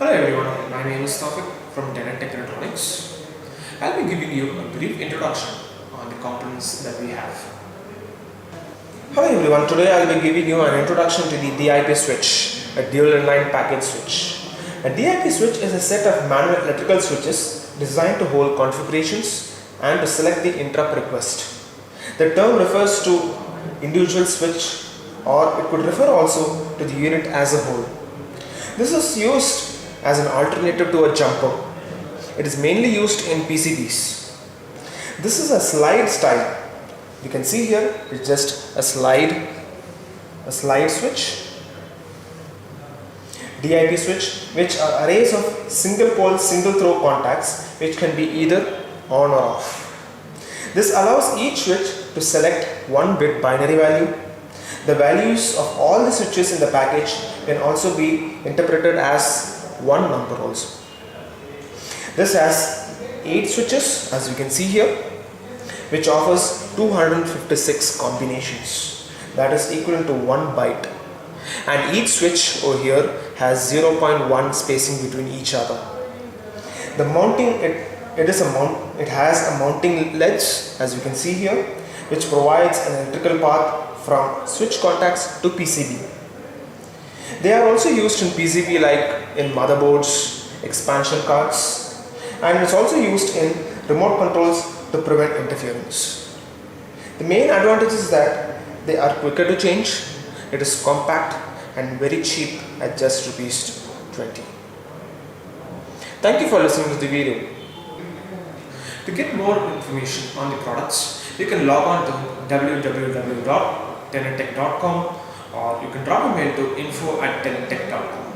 Hello everyone, my name is Tawfiq from Tenet Technetronics. I'll be giving you a brief introduction on the components that we have. Hello everyone, today I'll be giving you an introduction to the DIP switch, a dual inline package switch. A DIP switch is a set of manual electrical switches designed to hold configurations and to select the interrupt request. The term refers to individual switch, or it could refer also to the unit as a whole. This is used as an alternative to a jumper. It is mainly used in PCBs. This is a slide style. You can see here it's just a slide switch, DIP switch, which are arrays of single pole, single throw contacts which can be either on or off. This allows each switch to select one bit binary value. The values of all the switches in the package can also be interpreted as one number also. This has 8 switches, as you can see here, which offers 256 combinations, that is equivalent to 1 byte, and each switch over here has 0.1 spacing between each other. The mounting, it has a mounting ledge, as you can see here, which provides an electrical path from switch contacts to PCB. They are also used in PCB like in motherboards, expansion cards, and it's also used in remote controls to prevent interference. The main advantage is that they are quicker to change, it is compact and very cheap at just Rs 20. Thank you for listening to the video. To get more information on the products, you can log on to www.tenettech.com, or you can drop a mail to info@tenettech.com.